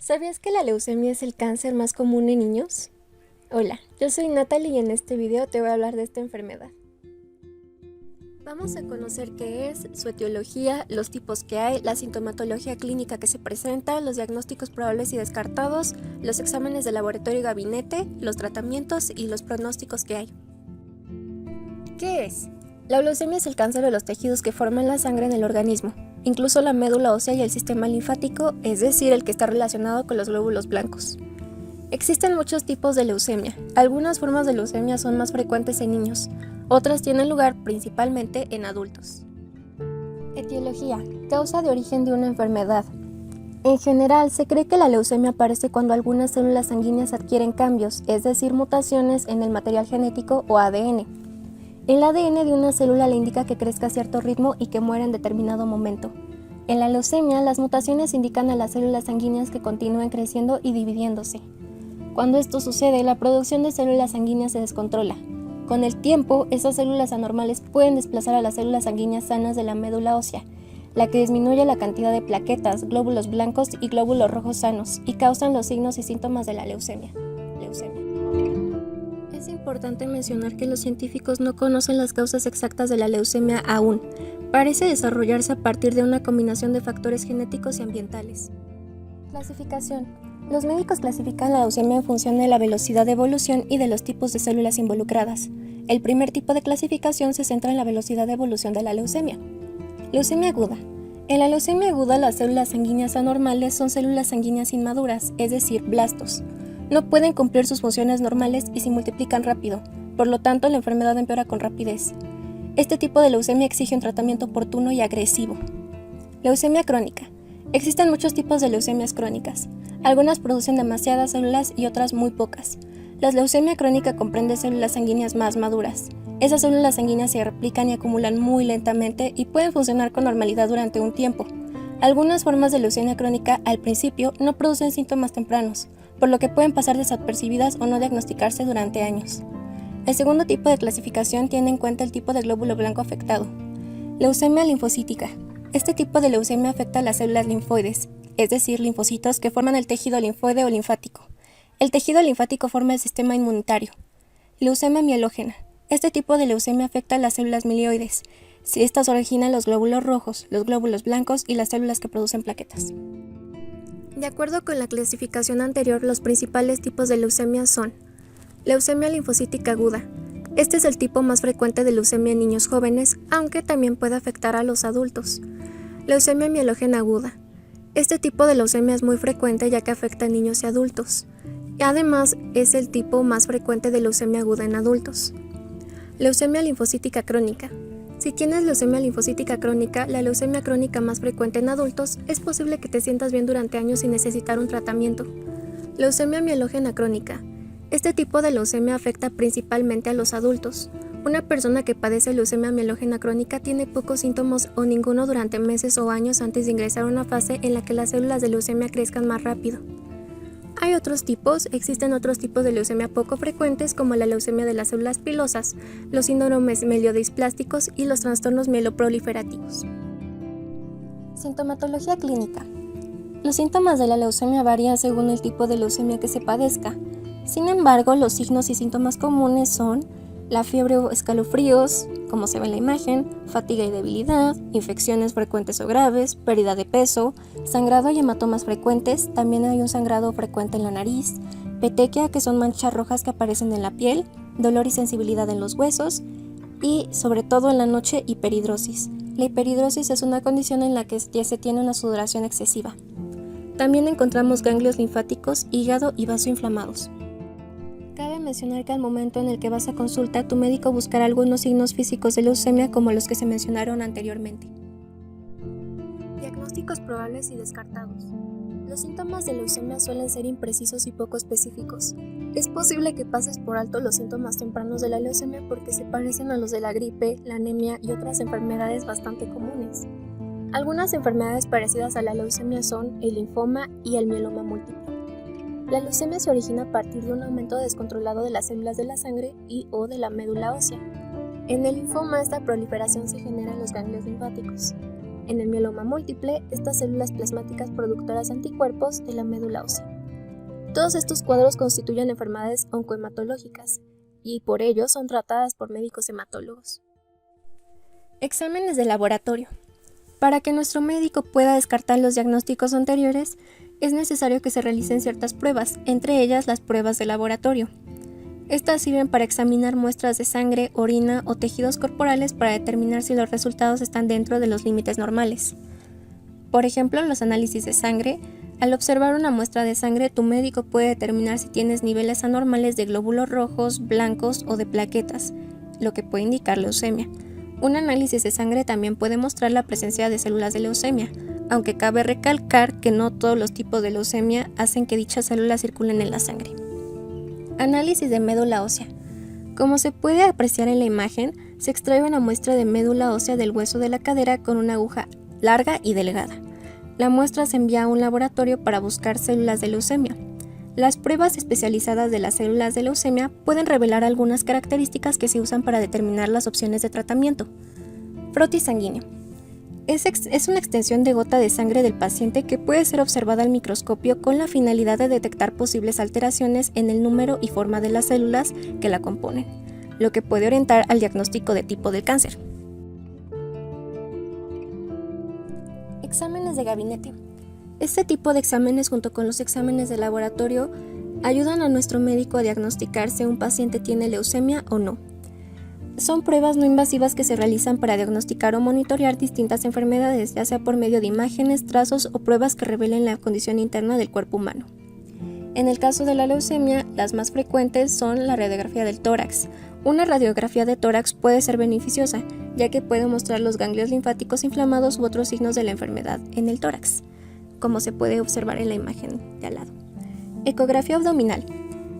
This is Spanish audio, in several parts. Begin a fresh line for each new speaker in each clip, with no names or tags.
¿Sabías que la leucemia es el cáncer más común en niños? Hola, yo soy Natalie y en este video te voy a hablar de esta enfermedad. Vamos a conocer qué es, su etiología, los tipos que hay, la sintomatología clínica que se presenta, los diagnósticos probables y descartados, los exámenes de laboratorio y gabinete, los tratamientos y los pronósticos que hay. ¿Qué es? La leucemia es el cáncer de los tejidos que forman la sangre en el organismo, incluso la médula ósea y el sistema linfático, es decir, el que está relacionado con los glóbulos blancos. Existen muchos tipos de leucemia. Algunas formas de leucemia son más frecuentes en niños, otras tienen lugar principalmente en adultos. Etiología: causa de origen de una enfermedad. En general, se cree que la leucemia aparece cuando algunas células sanguíneas adquieren cambios, es decir, mutaciones en el material genético o ADN. El ADN de una célula le indica que crezca a cierto ritmo y que muera en determinado momento. En la leucemia, las mutaciones indican a las células sanguíneas que continúen creciendo y dividiéndose. Cuando esto sucede, la producción de células sanguíneas se descontrola. Con el tiempo, esas células anormales pueden desplazar a las células sanguíneas sanas de la médula ósea, la que disminuye la cantidad de plaquetas, glóbulos blancos y glóbulos rojos sanos y causan los signos y síntomas de la leucemia. Es importante mencionar que los científicos no conocen las causas exactas de la leucemia aún. Parece desarrollarse a partir de una combinación de factores genéticos y ambientales. Clasificación. Los médicos clasifican la leucemia en función de la velocidad de evolución y de los tipos de células involucradas. El primer tipo de clasificación se centra en la velocidad de evolución de la leucemia. Leucemia aguda. En la leucemia aguda, las células sanguíneas anormales son células sanguíneas inmaduras, es decir, blastos. No pueden cumplir sus funciones normales y se multiplican rápido, por lo tanto la enfermedad empeora con rapidez. Este tipo de leucemia exige un tratamiento oportuno y agresivo. Leucemia crónica. Existen muchos tipos de leucemias crónicas. Algunas producen demasiadas células y otras muy pocas. La leucemia crónica comprende células sanguíneas más maduras. Esas células sanguíneas se replican y acumulan muy lentamente y pueden funcionar con normalidad durante un tiempo. Algunas formas de leucemia crónica al principio no producen síntomas tempranos, por lo que pueden pasar desapercibidas o no diagnosticarse durante años. El segundo tipo de clasificación tiene en cuenta el tipo de glóbulo blanco afectado. Leucemia linfocítica. Este tipo de leucemia afecta a las células linfoides, es decir, linfocitos que forman el tejido linfoide o linfático. El tejido linfático forma el sistema inmunitario. Leucemia mielógena. Este tipo de leucemia afecta a las células mieloides. Si estas originan los glóbulos rojos, los glóbulos blancos y las células que producen plaquetas. De acuerdo con la clasificación anterior, los principales tipos de leucemia son: leucemia linfocítica aguda. Este es el tipo más frecuente de leucemia en niños jóvenes, aunque también puede afectar a los adultos. Leucemia mielógena aguda. Este tipo de leucemia es muy frecuente ya que afecta a niños y adultos. Además, es el tipo más frecuente de leucemia aguda en adultos. Leucemia linfocítica crónica. Si tienes leucemia linfocítica crónica, la leucemia crónica más frecuente en adultos, es posible que te sientas bien durante años sin necesitar un tratamiento. Leucemia mielógena crónica. Este tipo de leucemia afecta principalmente a los adultos. Una persona que padece leucemia mielógena crónica tiene pocos síntomas o ninguno durante meses o años antes de ingresar a una fase en la que las células de leucemia crezcan más rápido. Existen otros tipos de leucemia poco frecuentes como la leucemia de las células pilosas, los síndromes mielodisplásticos y los trastornos mieloproliferativos. Sintomatología clínica. Los síntomas de la leucemia varían según el tipo de leucemia que se padezca. Sin embargo, los signos y síntomas comunes son la fiebre o escalofríos, como se ve en la imagen, fatiga y debilidad, infecciones frecuentes o graves, pérdida de peso, sangrado y hematomas frecuentes, también hay un sangrado frecuente en la nariz, petequia, que son manchas rojas que aparecen en la piel, dolor y sensibilidad en los huesos y, sobre todo en la noche, hiperhidrosis. La hiperhidrosis es una condición en la que ya se tiene una sudoración excesiva. También encontramos ganglios linfáticos, hígado y vaso inflamados. Cabe mencionar que al momento en el que vas a consulta, tu médico buscará algunos signos físicos de leucemia como los que se mencionaron anteriormente. Diagnósticos probables y descartados. Los síntomas de leucemia suelen ser imprecisos y poco específicos. Es posible que pases por alto los síntomas tempranos de la leucemia porque se parecen a los de la gripe, la anemia y otras enfermedades bastante comunes. Algunas enfermedades parecidas a la leucemia son el linfoma y el mieloma múltiple. La leucemia se origina a partir de un aumento descontrolado de las células de la sangre y o de la médula ósea. En el linfoma, esta proliferación se genera en los ganglios linfáticos. En el mieloma múltiple, estas células plasmáticas productoras de anticuerpos de la médula ósea. Todos estos cuadros constituyen enfermedades oncohematológicas y por ello son tratadas por médicos hematólogos. Exámenes de laboratorio. Para que nuestro médico pueda descartar los diagnósticos anteriores, es necesario que se realicen ciertas pruebas, entre ellas las pruebas de laboratorio. Estas sirven para examinar muestras de sangre, orina o tejidos corporales para determinar si los resultados están dentro de los límites normales. Por ejemplo, en los análisis de sangre, al observar una muestra de sangre, tu médico puede determinar si tienes niveles anormales de glóbulos rojos, blancos o de plaquetas, lo que puede indicar leucemia. Un análisis de sangre también puede mostrar la presencia de células de leucemia, aunque cabe recalcar que no todos los tipos de leucemia hacen que dichas células circulen en la sangre. Análisis de médula ósea. Como se puede apreciar en la imagen, se extrae una muestra de médula ósea del hueso de la cadera con una aguja larga y delgada. La muestra se envía a un laboratorio para buscar células de leucemia. Las pruebas especializadas de las células de leucemia pueden revelar algunas características que se usan para determinar las opciones de tratamiento. Frotis sanguíneo. Es una extensión de gota de sangre del paciente que puede ser observada al microscopio con la finalidad de detectar posibles alteraciones en el número y forma de las células que la componen, lo que puede orientar al diagnóstico de tipo del cáncer. Exámenes de gabinete. Este tipo de exámenes, junto con los exámenes de laboratorio, ayudan a nuestro médico a diagnosticar si un paciente tiene leucemia o no. Son pruebas no invasivas que se realizan para diagnosticar o monitorear distintas enfermedades, ya sea por medio de imágenes, trazos o pruebas que revelen la condición interna del cuerpo humano. En el caso de la leucemia, las más frecuentes son la radiografía del tórax. Una radiografía de tórax puede ser beneficiosa, ya que puede mostrar los ganglios linfáticos inflamados u otros signos de la enfermedad en el tórax, como se puede observar en la imagen de al lado. Ecografía abdominal.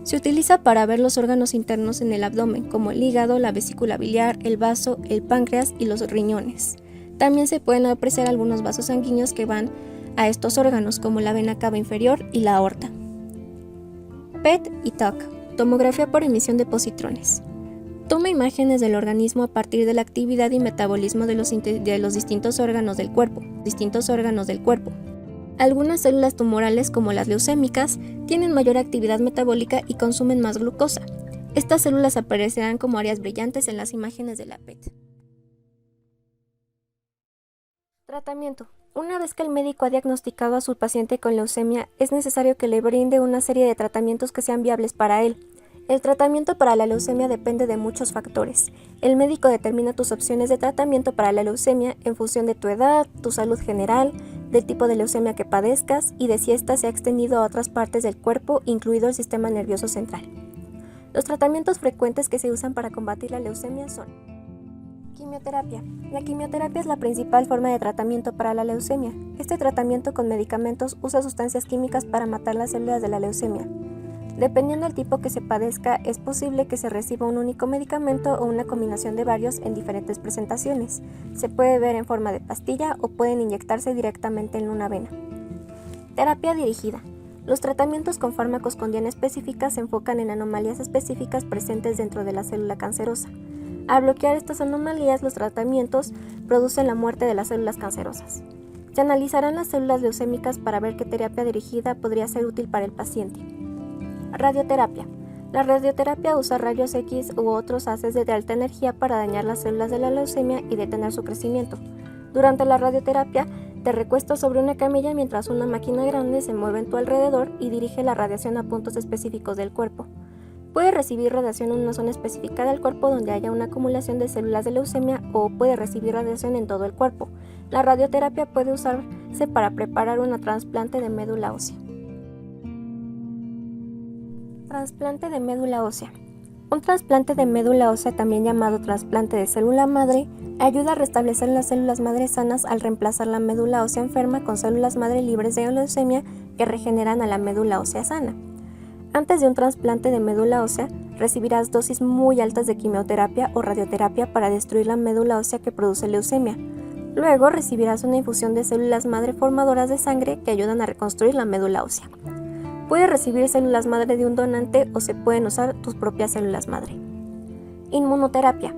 Se utiliza para ver los órganos internos en el abdomen, como el hígado, la vesícula biliar, el vaso, el páncreas y los riñones. También se pueden apreciar algunos vasos sanguíneos que van a estos órganos, como la vena cava inferior y la aorta. PET y TOC, tomografía por emisión de positrones. Toma imágenes del organismo a partir de la actividad y metabolismo de los distintos órganos del cuerpo. Algunas células tumorales, como las leucémicas, tienen mayor actividad metabólica y consumen más glucosa. Estas células aparecerán como áreas brillantes en las imágenes de la PET. Tratamiento. Una vez que el médico ha diagnosticado a su paciente con leucemia, es necesario que le brinde una serie de tratamientos que sean viables para él. El tratamiento para la leucemia depende de muchos factores. El médico determina tus opciones de tratamiento para la leucemia en función de tu edad, tu salud general, del tipo de leucemia que padezcas y de si ésta se ha extendido a otras partes del cuerpo, incluido el sistema nervioso central. Los tratamientos frecuentes que se usan para combatir la leucemia son: quimioterapia. La quimioterapia es la principal forma de tratamiento para la leucemia. Este tratamiento con medicamentos usa sustancias químicas para matar las células de la leucemia. Dependiendo del tipo que se padezca, es posible que se reciba un único medicamento o una combinación de varios en diferentes presentaciones. Se puede ver en forma de pastilla o pueden inyectarse directamente en una vena. Terapia dirigida. Los tratamientos con fármacos con diana específica se enfocan en anomalías específicas presentes dentro de la célula cancerosa. Al bloquear estas anomalías, los tratamientos producen la muerte de las células cancerosas. Se analizarán las células leucémicas para ver qué terapia dirigida podría ser útil para el paciente. Radioterapia. La radioterapia usa rayos X u otros haces de alta energía para dañar las células de la leucemia y detener su crecimiento. Durante la radioterapia, te recuestas sobre una camilla mientras una máquina grande se mueve en tu alrededor y dirige la radiación a puntos específicos del cuerpo. Puedes recibir radiación en una zona específica del cuerpo donde haya una acumulación de células de leucemia o puede recibir radiación en todo el cuerpo. La radioterapia puede usarse para preparar un trasplante de médula ósea. Trasplante de médula ósea. Un trasplante de médula ósea, también llamado trasplante de célula madre, ayuda a restablecer las células madre sanas al reemplazar la médula ósea enferma con células madre libres de leucemia que regeneran a la médula ósea sana. Antes de un trasplante de médula ósea, recibirás dosis muy altas de quimioterapia o radioterapia para destruir la médula ósea que produce leucemia. Luego recibirás una infusión de células madre formadoras de sangre que ayudan a reconstruir la médula ósea. Puedes recibir células madre de un donante o se pueden usar tus propias células madre. Inmunoterapia.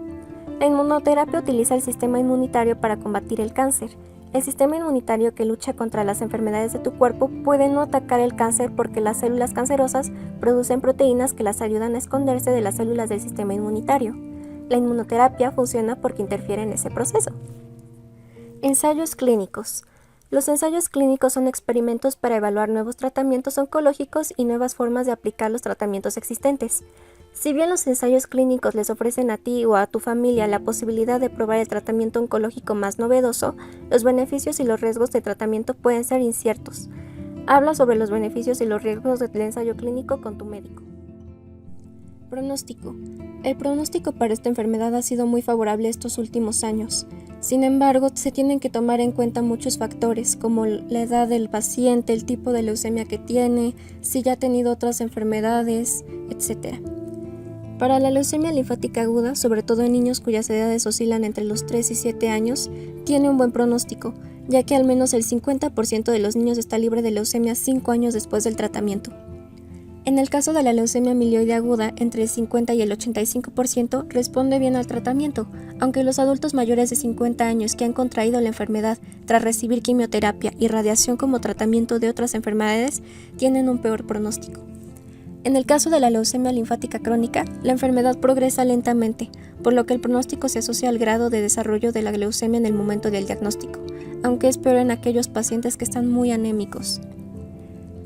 La inmunoterapia utiliza el sistema inmunitario para combatir el cáncer. El sistema inmunitario que lucha contra las enfermedades de tu cuerpo puede no atacar el cáncer porque las células cancerosas producen proteínas que las ayudan a esconderse de las células del sistema inmunitario. La inmunoterapia funciona porque interfiere en ese proceso. Ensayos clínicos. Los ensayos clínicos son experimentos para evaluar nuevos tratamientos oncológicos y nuevas formas de aplicar los tratamientos existentes. Si bien los ensayos clínicos les ofrecen a ti o a tu familia la posibilidad de probar el tratamiento oncológico más novedoso, los beneficios y los riesgos de tratamiento pueden ser inciertos. Habla sobre los beneficios y los riesgos del ensayo clínico con tu médico. Pronóstico. El pronóstico para esta enfermedad ha sido muy favorable estos últimos años. Sin embargo, se tienen que tomar en cuenta muchos factores, como la edad del paciente, el tipo de leucemia que tiene, si ya ha tenido otras enfermedades, etc. Para la leucemia linfática aguda, sobre todo en niños cuyas edades oscilan entre los 3 y 7 años, tiene un buen pronóstico, ya que al menos el 50% de los niños está libre de leucemia 5 años después del tratamiento. En el caso de la leucemia mieloide aguda, entre el 50 y el 85% responde bien al tratamiento, aunque los adultos mayores de 50 años que han contraído la enfermedad tras recibir quimioterapia y radiación como tratamiento de otras enfermedades tienen un peor pronóstico. En el caso de la leucemia linfática crónica, la enfermedad progresa lentamente, por lo que el pronóstico se asocia al grado de desarrollo de la leucemia en el momento del diagnóstico, aunque es peor en aquellos pacientes que están muy anémicos.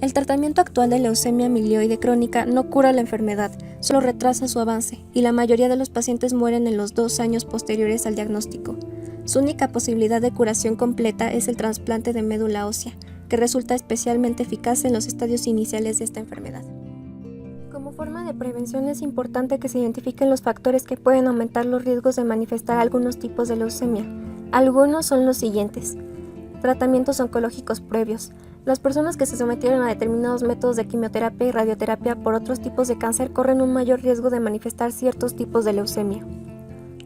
El tratamiento actual de leucemia mieloide crónica no cura la enfermedad, solo retrasa su avance, y la mayoría de los pacientes mueren en los 2 años posteriores al diagnóstico. Su única posibilidad de curación completa es el trasplante de médula ósea, que resulta especialmente eficaz en los estadios iniciales de esta enfermedad. Como forma de prevención es importante que se identifiquen los factores que pueden aumentar los riesgos de manifestar algunos tipos de leucemia. Algunos son los siguientes. Tratamientos oncológicos previos. Las personas que se sometieron a determinados métodos de quimioterapia y radioterapia por otros tipos de cáncer corren un mayor riesgo de manifestar ciertos tipos de leucemia.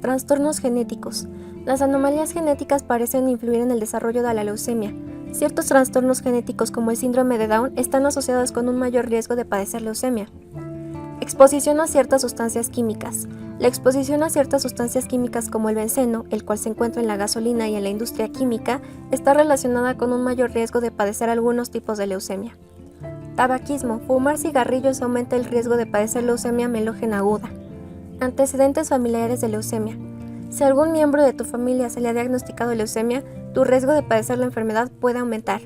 Trastornos genéticos. Las anomalías genéticas parecen influir en el desarrollo de la leucemia. Ciertos trastornos genéticos como el síndrome de Down están asociados con un mayor riesgo de padecer leucemia. Exposición a ciertas sustancias químicas. La exposición a ciertas sustancias químicas como el benceno, el cual se encuentra en la gasolina y en la industria química, está relacionada con un mayor riesgo de padecer algunos tipos de leucemia. Tabaquismo. Fumar cigarrillos aumenta el riesgo de padecer leucemia mielógena aguda. Antecedentes familiares de leucemia. Si a algún miembro de tu familia se le ha diagnosticado leucemia, tu riesgo de padecer la enfermedad puede aumentar.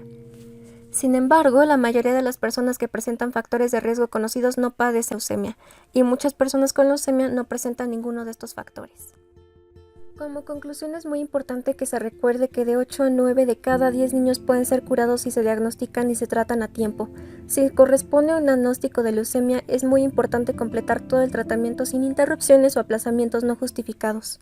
Sin embargo, la mayoría de las personas que presentan factores de riesgo conocidos no padecen leucemia, y muchas personas con leucemia no presentan ninguno de estos factores. Como conclusión, es muy importante que se recuerde que de 8 a 9 de cada 10 niños pueden ser curados si se diagnostican y se tratan a tiempo. Si corresponde a un diagnóstico de leucemia, es muy importante completar todo el tratamiento sin interrupciones o aplazamientos no justificados.